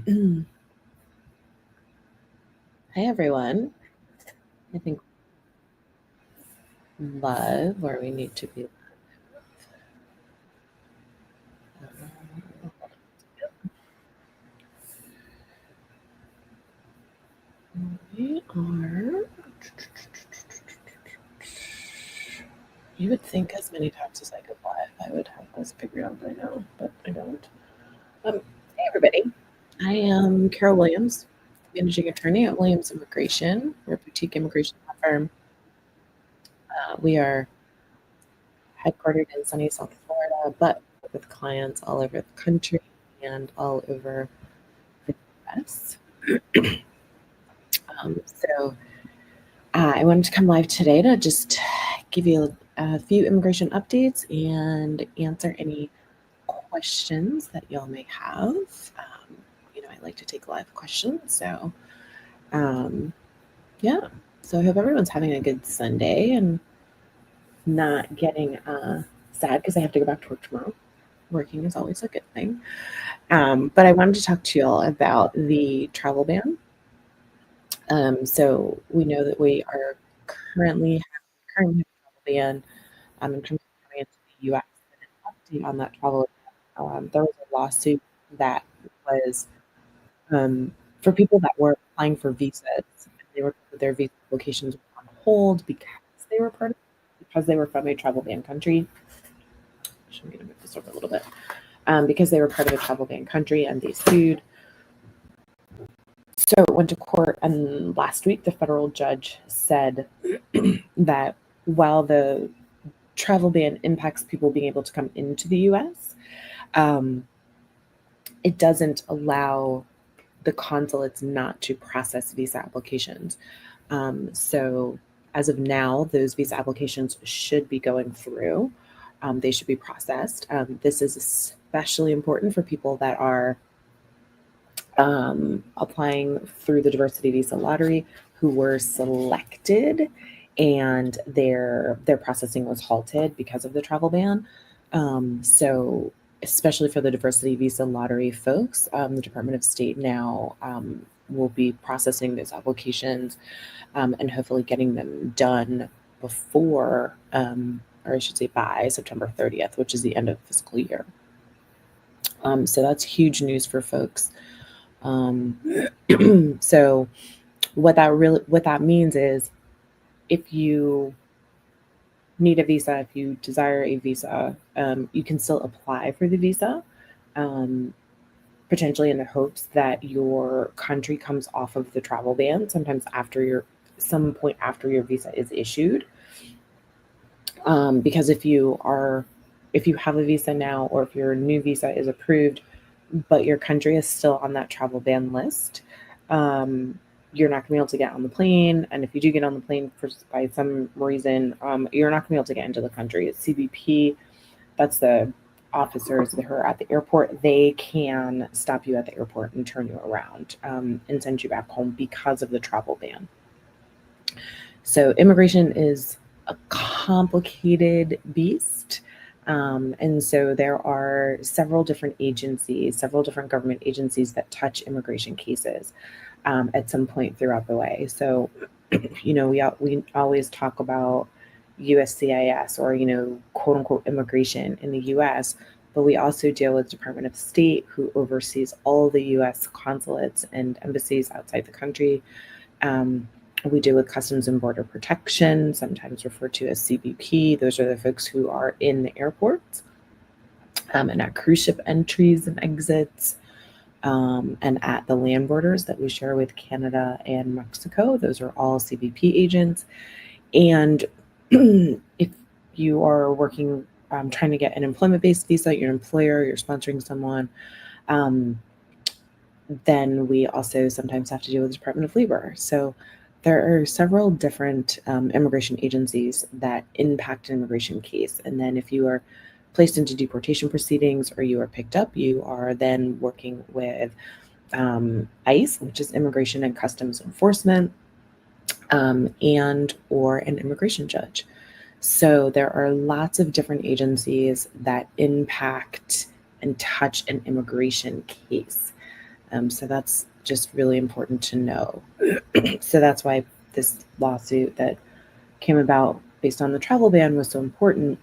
Hi, everyone. I think live where we need to be. We are. You would think as many times as I could live, I would have this figured out by now, but I don't. Hey, everybody. I am Carol Williams, managing attorney at Williams Immigration. We're a boutique immigration law firm. We are headquartered in sunny South Florida, but with clients all over the country and all over the US. So I wanted to come live today to just give you a few immigration updates and answer any questions that y'all may have. I like to take live questions. So, yeah. So I hope everyone's having a good Sunday and not getting sad because I have to go back to work tomorrow. Working is always a good thing. But I wanted to talk to y'all about the travel ban. So we know that we are currently have a travel ban in terms of coming into the U.S. And an update on that travel ban. There was a lawsuit that was for people that were applying for visas. They were their visa applications were on hold because they were from a travel ban country. I'm going to move this over a little bit. Because they were part of a travel ban country and they sued. So it went to court, and last week the federal judge said that while the travel ban impacts people being able to come into the U.S., it doesn't allow the consulates not to process visa applications. So as of now, those visa applications should be going through. They should be processed. This is especially important for people that are applying through the diversity visa lottery who were selected and their processing was halted because of the travel ban. So especially for the diversity visa lottery folks, the Department of State now will be processing those applications and hopefully getting them done before, or I should say by September 30th, which is the end of the fiscal year. So that's huge news for folks. So what that means is if you need a visa, if you desire a visa, you can still apply for the visa, potentially in the hopes that your country comes off of the travel ban sometimes some point after your visa is issued. Because if you have a visa now, or if your new visa is approved, but your country is still on that travel ban list, you're not going to be able to get on the plane. And if you do get on the plane by some reason, you're not going to be able to get into the country. It's CBP. That's the officers that are at the airport. They can stop you at the airport and turn you around and send you back home because of the travel ban. So immigration is a complicated beast. And so there are several different government agencies that touch immigration cases at some point throughout the way. So, we always talk about USCIS or, quote unquote, immigration in the US, but we also deal with Department of State, who oversees all the US consulates and embassies outside the country. We deal with Customs and Border Protection, sometimes referred to as CBP. Those are the folks who are in the airports and at cruise ship entries and exits, and at the land borders that we share with Canada and Mexico. Those are all CBP agents. And if you are working, trying to get an employment-based visa, your employer, you're sponsoring someone, then we also sometimes have to deal with the Department of Labor. So there are several different immigration agencies that impact an immigration case. And then if you are placed into deportation proceedings or you are picked up, you are then working with ICE, which is Immigration and Customs Enforcement, and or an immigration judge. So there are lots of different agencies that impact and touch an immigration case. So that's just really important to know. So that's why this lawsuit that came about based on the travel ban was so important.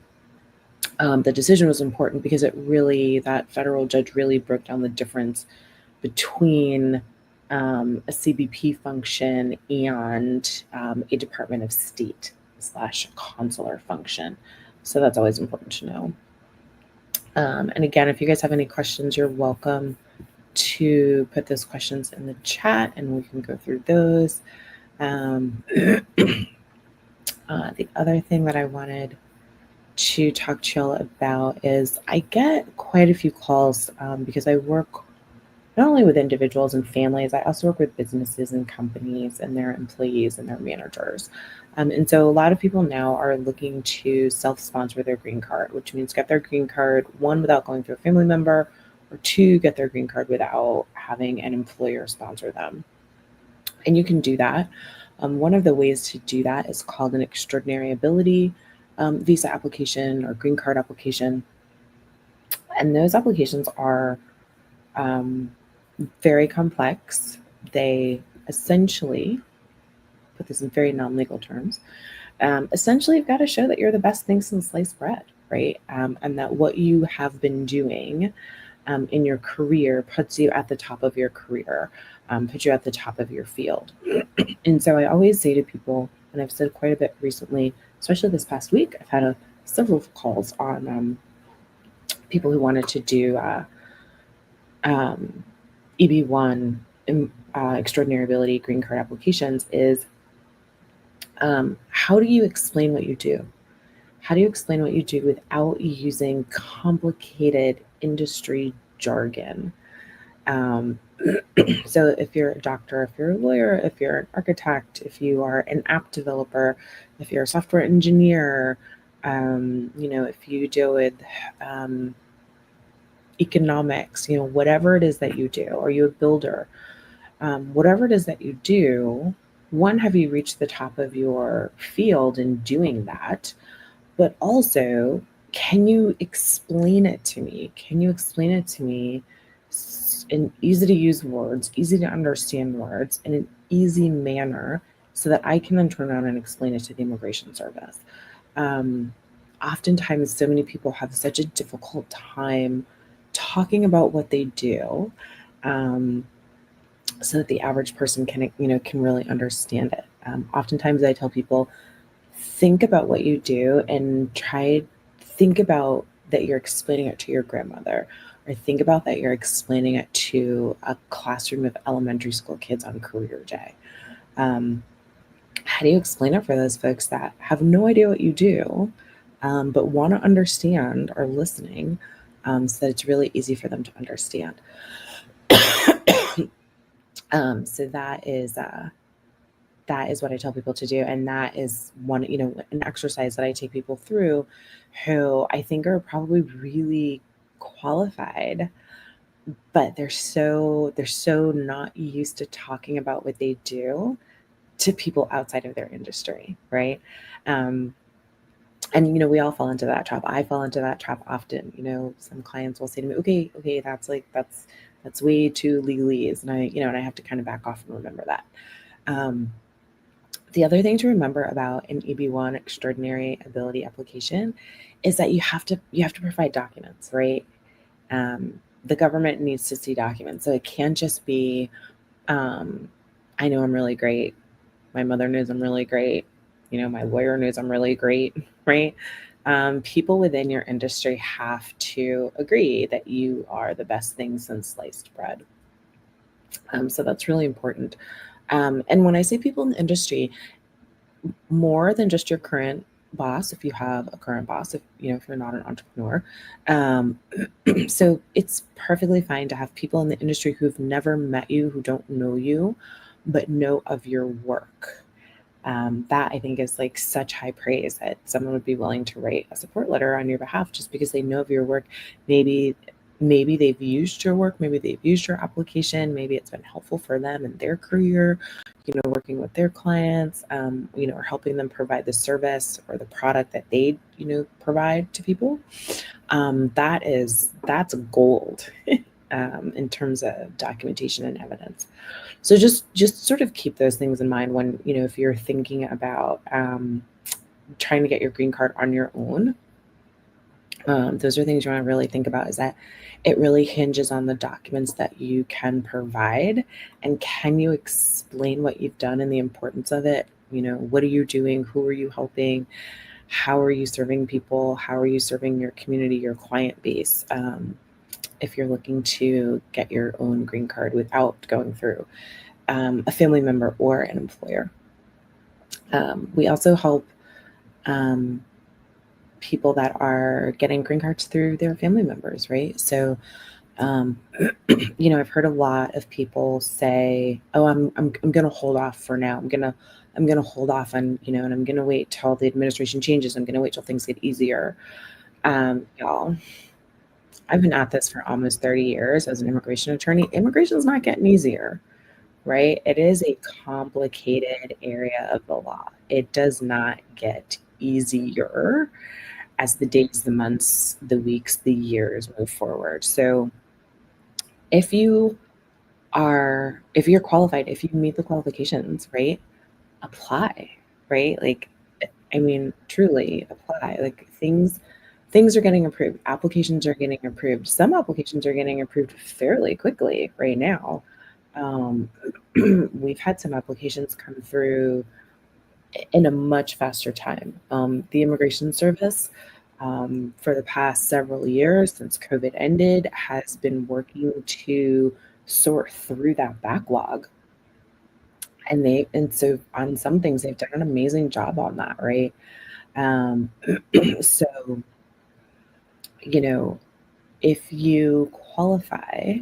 The decision was important because that federal judge really broke down the difference between a CBP function and a Department of State / consular function. So that's always important to know. And again, if you guys have any questions, you're welcome to put those questions in the chat and we can go through those. The other thing that I wanted to talk to y'all about is I get quite a few calls because I work not only with individuals and families, I also work with businesses and companies and their employees and their managers. And so a lot of people now are looking to self-sponsor their green card, which means get their green card, one, without going through a family member, or two, get their green card without having an employer sponsor them. And you can do that. One of the ways to do that is called an extraordinary ability visa application or green card application. And those applications are very complex. They essentially, put this in very non-legal terms, essentially you've got to show that you're the best thing since sliced bread, right? And that what you have been doing in your career puts you at the top of your career, puts you at the top of your field. And so I always say to people, and I've said quite a bit recently, especially this past week, I've had several calls on people who wanted to do EB1 extraordinary ability green card applications is how do you explain what you do? How do you explain what you do without using complicated industry jargon? So if you're a doctor, if you're a lawyer, if you're an architect, if you are an app developer, if you're a software engineer, if you deal with economics, whatever it is that you do, are you a builder? Whatever it is that you do, one, have you reached the top of your field in doing that? But also, can you explain it to me? Can you explain it to me in easy to use words, easy to understand words, in an easy manner so that I can then turn around and explain it to the immigration service? Oftentimes, so many people have such a difficult time talking about what they do. So that the average person can really understand it. Oftentimes I tell people, think about what you do and think about that you're explaining it to your grandmother, or think about that you're explaining it to a classroom of elementary school kids on career day. How do you explain it for those folks that have no idea what you do, but want to understand or listening, so that it's really easy for them to understand? So that is what I tell people to do. And that is an exercise that I take people through who I think are probably really qualified, but they're so not used to talking about what they do to people outside of their industry, right? And we all fall into that trap. I fall into that trap often. Some clients will say to me, okay, that's way too legalese, and I have to kind of back off and remember that. The other thing to remember about an EB1 extraordinary ability application is that you have to provide documents, right? The government needs to see documents, so it can't just be, I know I'm really great. My mother knows I'm really great. My lawyer knows I'm really great, right? People within your industry have to agree that you are the best thing since sliced bread. So that's really important. And when I say people in the industry, more than just your current boss, if you have a current boss, if you're not an entrepreneur. So it's perfectly fine to have people in the industry who've never met you, who don't know you, but know of your work. That I think is like such high praise that someone would be willing to write a support letter on your behalf just because they know of your work. Maybe they've used your work, maybe they've used your application, maybe it's been helpful for them in their career, working with their clients, or helping them provide the service or the product that they, provide to people. That's gold. in terms of documentation and evidence. So just sort of keep those things in mind when, if you're thinking about trying to get your green card on your own. Those are things you want to really think about, is that it really hinges on the documents that you can provide, and can you explain what you've done and the importance of it? What are you doing? Who are you helping? How are you serving people? How are you serving your community, your client base? If you're looking to get your own green card without going through a family member or an employer. We also help people that are getting green cards through their family members, right? So, I've heard a lot of people say, "Oh, I'm going to hold off for now. I'm gonna hold off on, and I'm going to wait till the administration changes. I'm going to wait till things get easier." Y'all, I've been at this for almost 30 years as an immigration attorney. Immigration is not getting easier, right? It is a complicated area of the law. It does not get easier as the days, the months, the weeks, the years move forward. So if you're qualified, if you meet the qualifications, right, apply, right? Like, I mean, truly apply. Like, things are getting approved. Applications are getting approved. Some applications are getting approved fairly quickly right now. We've had some applications come through in a much faster time. The Immigration Service, for the past several years since COVID ended, has been working to sort through that backlog. And so on some things, they've done an amazing job on that, right? So, if you qualify,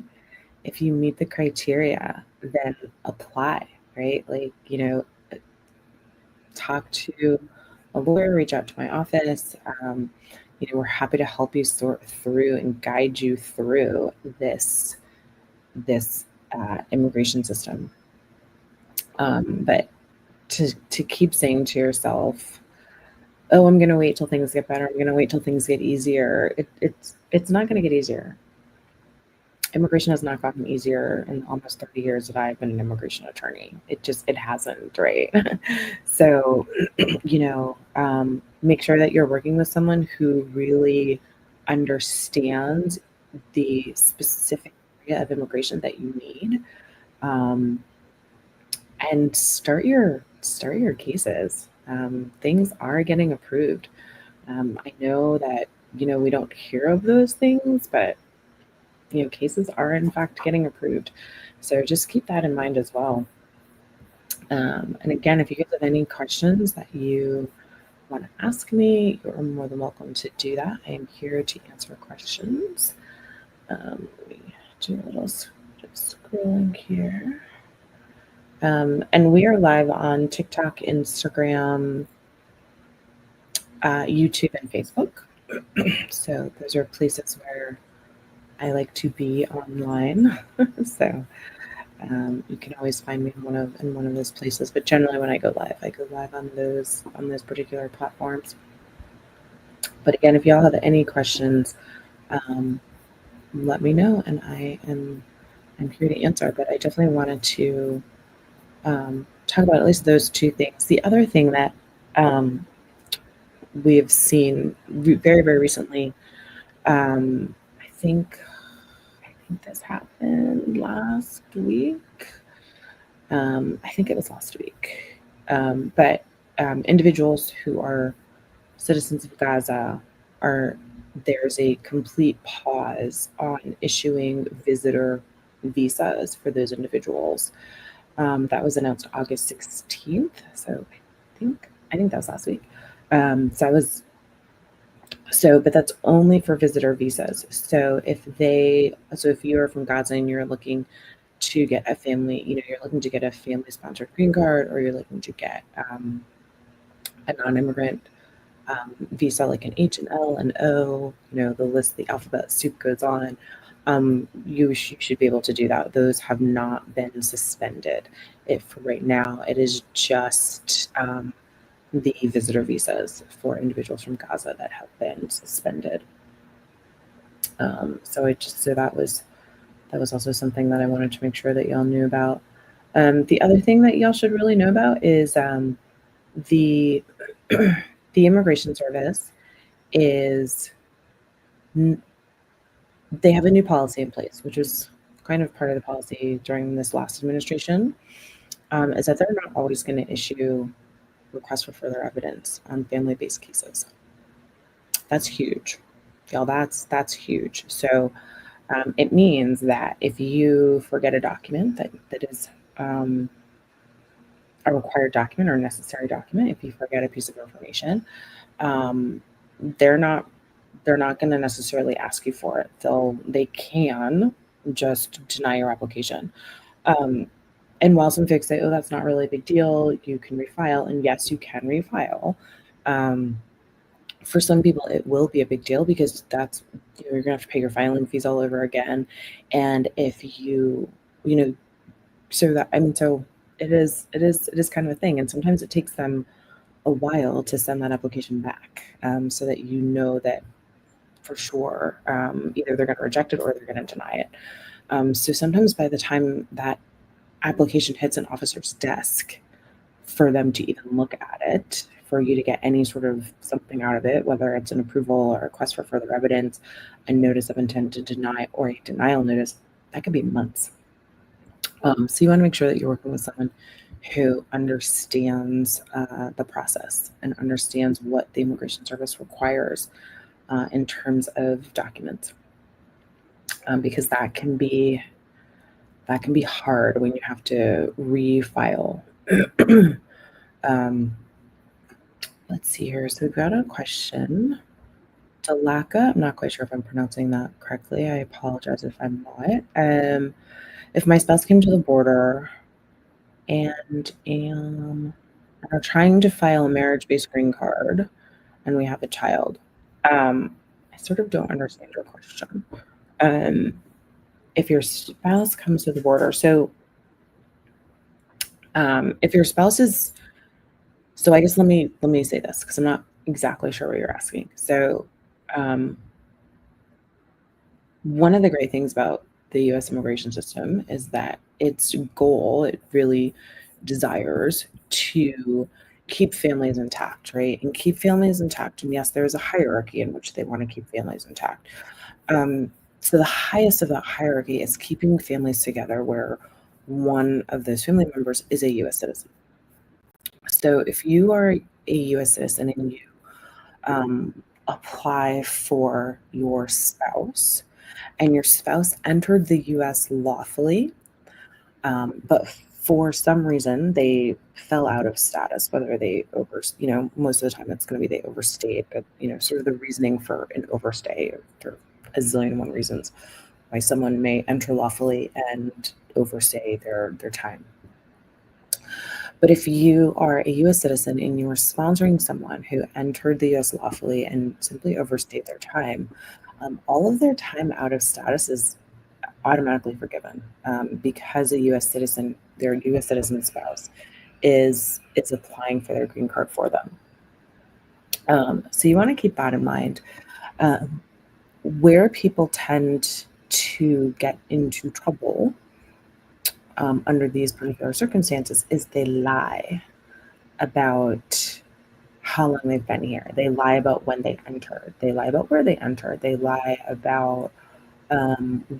if you meet the criteria, then apply, right? Like, talk to a lawyer, reach out to my office. We're happy to help you sort through and guide you through this immigration system. But to keep saying to yourself, "Oh, I'm going to wait till things get better. I'm going to wait till things get easier." It's not going to get easier. Immigration has not gotten easier in almost 30 years that I've been an immigration attorney. It hasn't, right? So, make sure that you're working with someone who really understands the specific area of immigration that you need, and start your cases. Things are getting approved. I know that we don't hear of those things, but cases are in fact getting approved. So just keep that in mind as well. And again, if you guys have any questions that you want to ask me, you're more than welcome to do that. I am here to answer questions. Let me do a little scrolling here. And we are live on TikTok, Instagram, YouTube, and Facebook. So those are places where I like to be online. So you can always find me in one of those places. But generally, when I go live on those particular platforms. But again, if y'all have any questions, let me know, and I'm here to answer. But I definitely wanted to talk about at least those two things. The other thing that we've seen very, very recently, I think this happened last week. I think it was last week. But individuals who are citizens of Gaza there's a complete pause on issuing visitor visas for those individuals. That was announced August 16th. So I think that was last week. But that's only for visitor visas. So if you're from Gaza and you're looking to get a family, you're looking to get a family sponsored green card, or you're looking to get a non-immigrant visa, like an H and L and O, the alphabet soup goes on. You should be able to do that. Those have not been suspended. For right now, it is just the visitor visas for individuals from Gaza that have been suspended. So that was That was also something that I wanted to make sure that y'all knew about. The other thing that y'all should really know about is the the Immigration Service is they have a new policy in place, which was kind of part of the policy during this last administration, is that they're not always going to issue requests for further evidence on family-based cases. That's huge, y'all. That's huge. So it means that if you forget a document that is a required document or a necessary document, if you forget a piece of information, um, they're not going to necessarily ask you for it. They can just deny your application. Um, and while some folks say, "Oh, that's not really a big deal, you can refile," and yes, you can refile. Um, for some people, it will be a big deal because you're gonna have to pay your filing fees all over again. And if you know, so it is kind of a thing. And sometimes it takes them a while to send that application back, so that you know that for sure, either they're going to reject it or they're going to deny it. So sometimes by the time that application hits an officer's desk, for them to even look at it, for you to get any sort of something out of it, whether it's an approval or a request for further evidence, a notice of intent to deny, or a denial notice, that could be months. So you want to make sure that you're working with someone who understands the process and understands what the Immigration Service requires in terms of documents, because that can be hard when you have to refile. Let's see here. So we've got a question. Dalaka, I'm not quite sure if I'm pronouncing that correctly. I apologize if I'm not. If my spouse came to the border and are trying to file a marriage-based green card and we have a child, I sort of don't understand your question. If your spouse comes to the border, so if your spouse is, so I guess let me say this because I'm not exactly sure what you're asking. So one of the great things about the U.S. immigration system is that its goal, it really desires to keep families intact, right? And keep families intact. And yes, there is a hierarchy in which they want to keep families intact. So the highest of that hierarchy is keeping families together where one of those family members is a U.S. citizen. So if you are a U.S. citizen and you apply for your spouse, and your spouse entered the U.S. lawfully, but for some reason they fell out of status, whether they most of the time it's going to be they overstayed, but sort of the reasoning for an overstay, or a zillion and one reasons why someone may enter lawfully and overstay their time. But if you are a U.S. citizen and you are sponsoring someone who entered the U.S. lawfully and simply overstayed their time, all of their time out of status is automatically forgiven, because a U.S. citizen, their U.S. citizen spouse, is applying for their green card for them. So you want to keep that in mind. Where people tend to get into trouble under these particular circumstances is they lie about how long they've been here. They lie about when they entered. They lie about where they entered. They lie about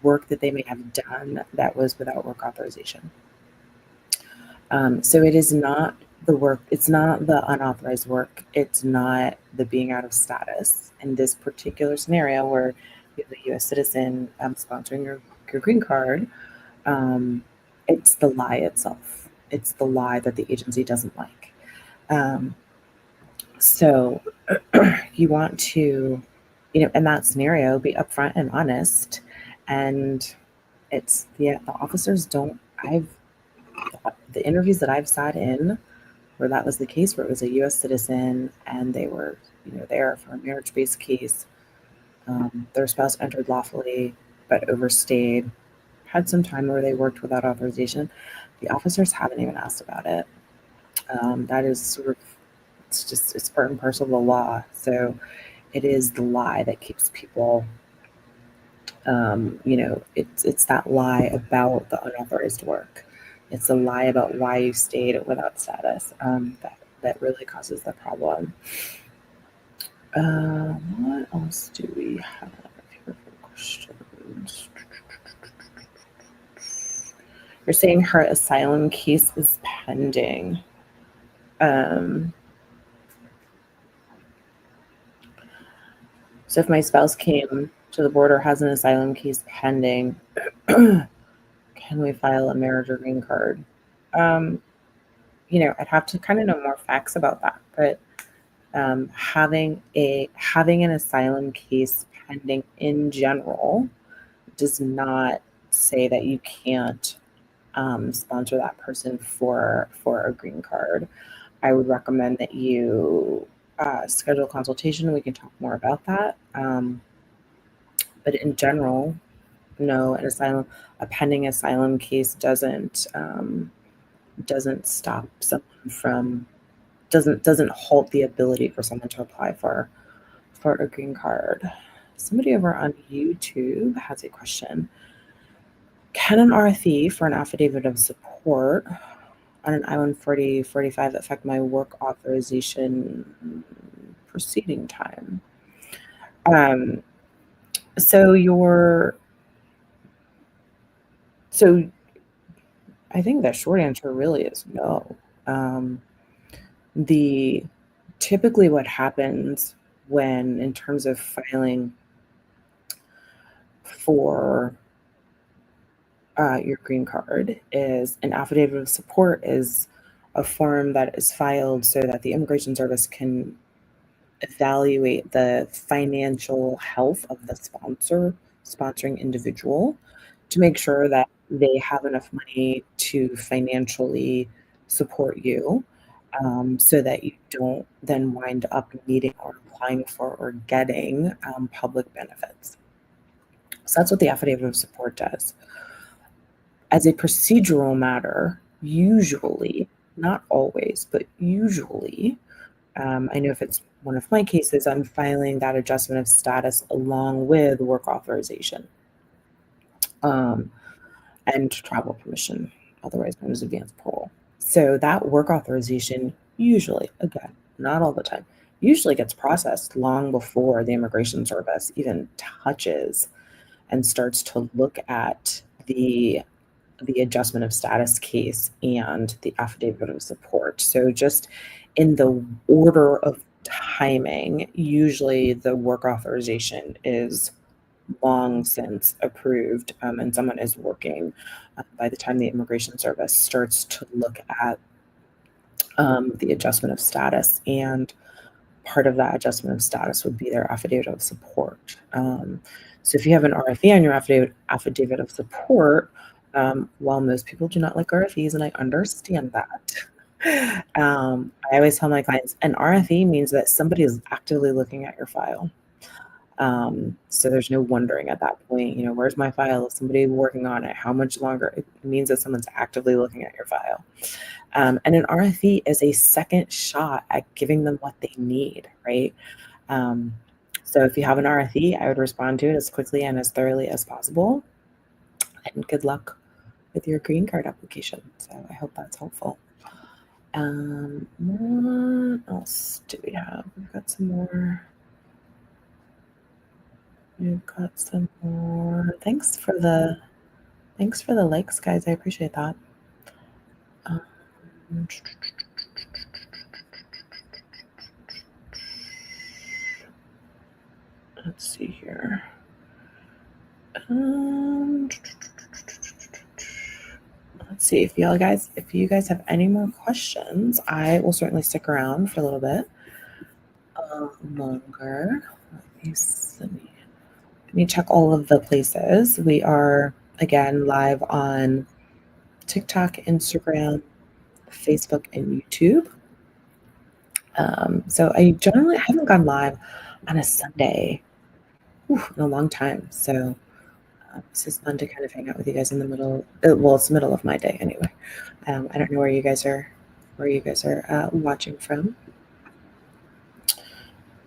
work that they may have done that was without work authorization. So it is not the work, it's not the unauthorized work, it's not the being out of status. In this particular scenario where you have a U.S. citizen sponsoring your green card, it's the lie itself. It's the lie that the agency doesn't like. So you want to, in that scenario, be upfront and honest. And the officers don't, the interviews that I've sat in where that was the case, where it was a U.S. citizen and they were, there for a marriage-based case, their spouse entered lawfully but overstayed, had some time where they worked without authorization. The officers haven't even asked about it. That is sort of, it's part and parcel of the law. So it is the lie that keeps people It's that lie about the unauthorized work. It's a lie about why you stayed without status that really causes the problem. What else do we have here for questions? You're saying her asylum case is pending. So if my spouse came to the border, has an asylum case pending, can we file a marriage or green card? I'd have to kind of know more facts about that, but having an asylum case pending in general does not say that you can't sponsor that person for a green card. I would recommend that you schedule a consultation. We can talk more about that. But in general, no, a pending asylum case doesn't stop someone from doesn't halt the ability for someone to apply for a green card. Somebody over on YouTube has a question. Can an RFE for an affidavit of support on an I-140/45 affect my work authorization proceeding time? So I think the short answer really is no. Typically what happens when, in terms of filing for your green card, is an affidavit of support is a form that is filed so that the Immigration Service can evaluate the financial health of the sponsoring individual to make sure that they have enough money to financially support you, so that you don't then wind up needing or applying for or getting public benefits. So that's what the affidavit of support does. As a procedural matter, usually, not always, but usually, I know if it's one of my cases, I'm filing that adjustment of status along with work authorization and travel permission, otherwise known as advance parole. So that work authorization usually, again, not all the time, usually gets processed long before the Immigration Service even touches and starts to look at the adjustment of status case and the affidavit of support. So just in the order of timing, usually the work authorization is long since approved, and someone is working by the time the Immigration Service starts to look at the adjustment of status. And part of that adjustment of status would be their affidavit of support. So if you have an RFE on your affidavit of support, while most people do not like RFEs, and I understand that, I always tell my clients an RFE means that somebody is actively looking at your file. So there's no wondering at that point, where's my file? Is somebody working on it? How much longer? It means that someone's actively looking at your file. And an RFE is a second shot at giving them what they need, right? So if you have an RFE, I would respond to it as quickly and as thoroughly as possible. And good luck with your green card application. So I hope that's helpful. What else do we have? We've got some more. Thanks for the likes, guys. I appreciate that. Let's see here. Let's see if you guys have any more questions, I will certainly stick around for a little bit longer. Let me check all of the places. We are again live on TikTok, Instagram, Facebook, and YouTube. So I haven't gone live on a Sunday in a long time. So this is fun to kind of hang out with you guys in the middle. Well, it's the middle of my day anyway. I don't know where you guys are watching from.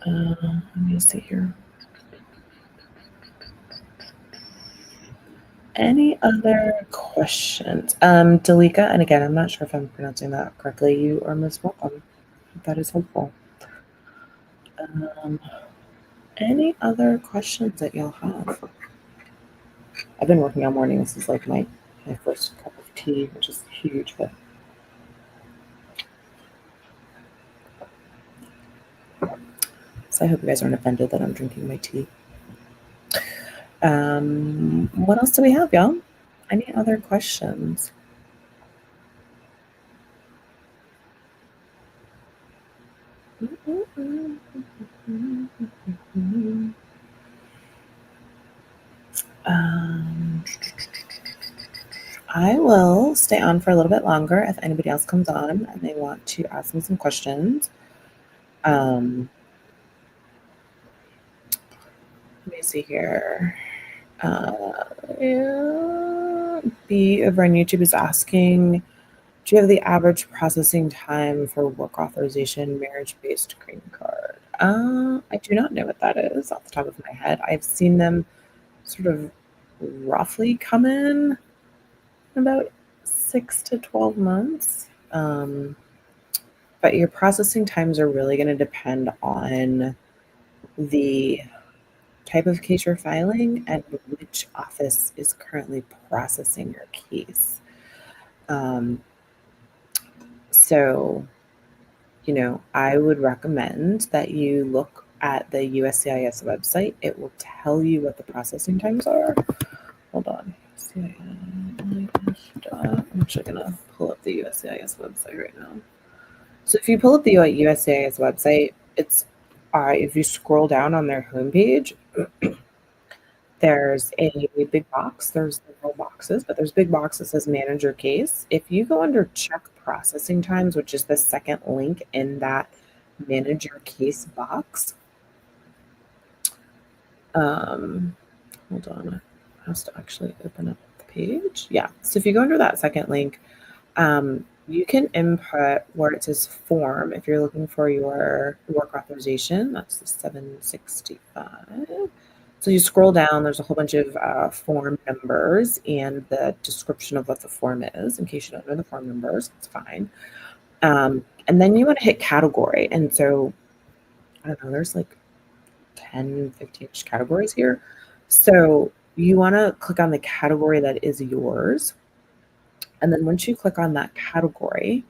Let me see here. Any other questions? Dalika, and again, I'm not sure if I'm pronouncing that correctly. You are most welcome. That is helpful. Any other questions that y'all have? I've been working all morning. This is like my first cup of tea, which is huge, but so I hope you guys aren't offended that I'm drinking my tea. What else do we have, y'all? Any other questions? I will stay on for a little bit longer if anybody else comes on and they want to ask me some questions. Let me see here. B over on YouTube is asking, do you have the average processing time for work authorization, marriage-based green card? I do not know what that is off the top of my head. I've seen them sort of roughly come in about 6 to 12 months. But your processing times are really going to depend on the type of case you're filing and which office is currently processing your case. So, I would recommend that you look at the USCIS website. It will tell you what the processing times are. Hold on. I'm actually going to pull up the USCIS website right now. So if you pull up the USCIS website, it's if you scroll down on their homepage, there's a big box. There's little boxes, but there's big box that says manage your case. If you go under check processing times, which is the second link in that manage your case box, hold on, it has to actually open up the page. Yeah, so if you go under that second link, you can input where it says form if you're looking for your work authorization. That's the 765. So you scroll down, there's a whole bunch of form numbers and the description of what the form is. In case you don't know the form numbers, it's fine. And then you want to hit category. And so, I don't know, there's like 10, 15-ish categories here. So you want to click on the category that is yours. And then once you click on that category,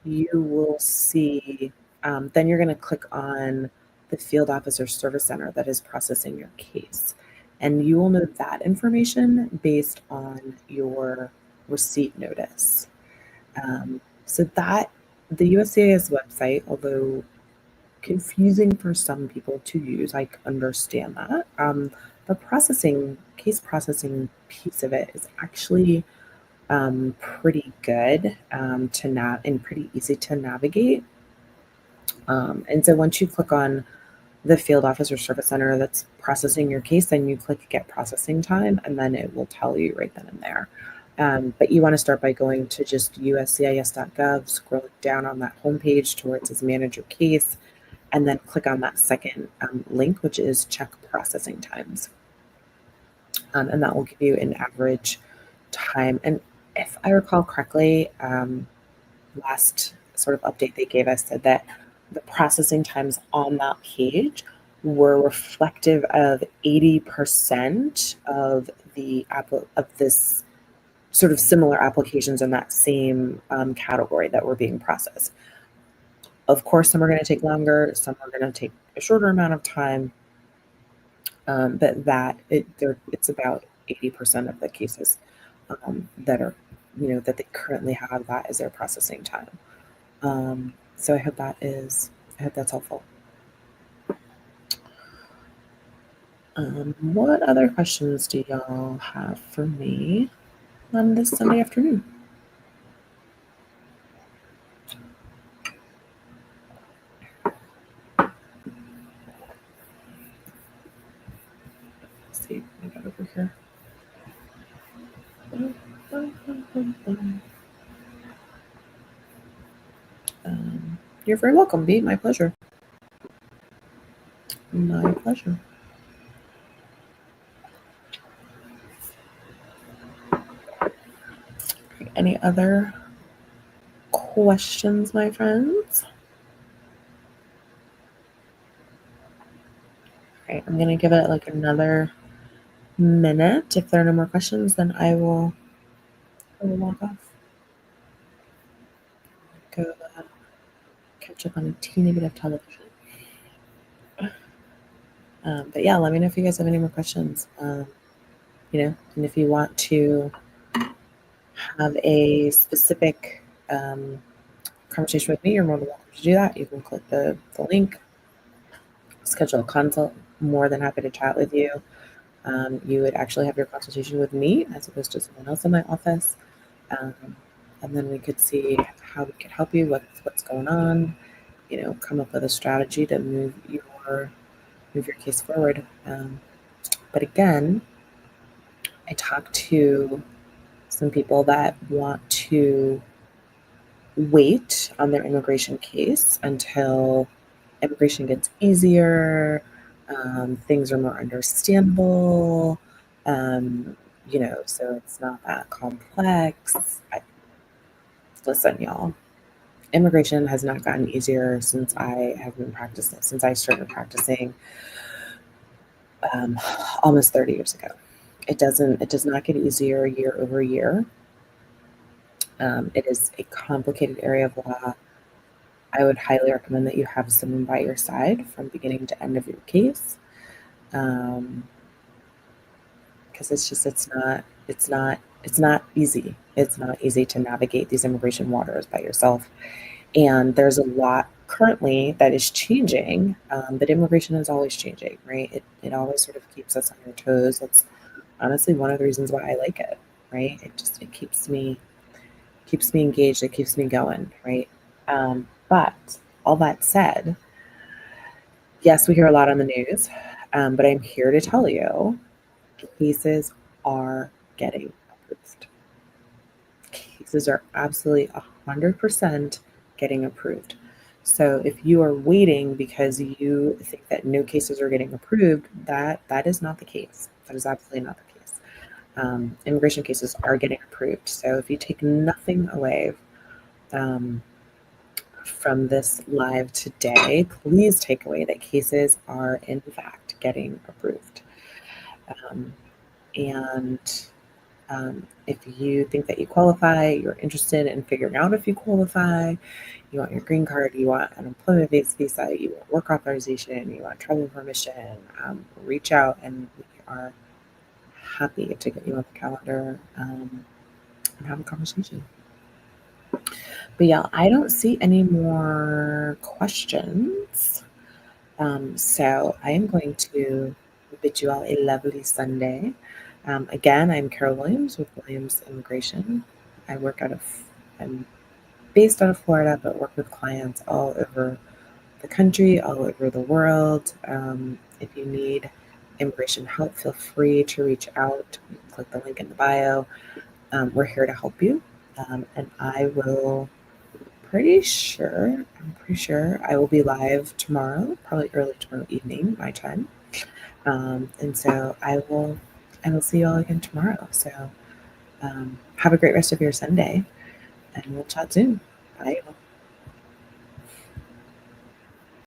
you will see, then you're going to click on the field officer service center that is processing your case. And you will know that information based on your receipt notice. So that the USCIS website, although confusing for some people to use, I understand that. The case processing piece of it is actually pretty good and pretty easy to navigate. And so once you click on the field officer service center that's processing your case, then you click get processing time, and then it will tell you right then and there. But you want to start by going to just uscis.gov, scrolling down on that homepage to where it says manage your case, and then click on that second link, which is check processing times. And that will give you an average time. And if I recall correctly, last sort of update they gave us said that the processing times on that page were reflective of 80% of this sort of similar applications in that same category that were being processed. Of course, some are going to take longer, some are going to take a shorter amount of time, but it's about 80% of the cases that are, that they currently have that as their processing time. So I hope that's helpful. What other questions do y'all have for me on this Sunday afternoon? Let's see, I got over here. You're very welcome, B. My pleasure. My pleasure. Any other questions, my friends? All right, I'm going to give it like another minute. If there are no more questions, then I will log off. Go catch up on a teeny bit of television. But yeah, let me know if you guys have any more questions. And if you want to have a specific conversation with me, you're more than welcome to do that. You can click the link, schedule a consult. More than happy to chat with you. You would actually have your consultation with me as opposed to someone else in my office. And then we could see how we could help you, what's going on, come up with a strategy to move your case forward. But again, I talked to some people that want to wait on their immigration case until immigration gets easier, things are more understandable, so it's not that complex. Listen, y'all, immigration has not gotten easier since I started practicing almost 30 years ago. It does not get easier year over year. It is a complicated area of law. I would highly recommend that you have someone by your side from beginning to end of your case. Because it's not easy. It's not easy to navigate these immigration waters by yourself. And there's a lot currently that is changing, but immigration is always changing, right? It always sort of keeps us on your toes. That's honestly one of the reasons why I like it, right? It keeps me engaged. It keeps me going, right? But all that said, yes, we hear a lot on the news, but I'm here to tell you, cases are getting approved. Cases are absolutely 100% getting approved. So if you are waiting because you think that no cases are getting approved, that is not the case. That is absolutely not the case. Immigration cases are getting approved. So if you take nothing away from this live today, please take away that cases are in fact getting approved. If you think that you qualify, you're interested in figuring out if you qualify, you want your green card, you want an employment-based visa, you want work authorization, you want travel permission, reach out and we are happy to get you on the calendar and have a conversation. But yeah, I don't see any more questions. So I am going to bid you all a lovely Sunday. Again, I'm Carol Williams with Williams Immigration. I'm based out of Florida, but work with clients all over the country, all over the world. If you need immigration help, feel free to reach out. You can click the link in the bio. We're here to help you. And I'm pretty sure I will be live tomorrow, probably early tomorrow evening, my time. And so I will see you all again tomorrow. So have a great rest of your Sunday, and we'll chat soon. Bye.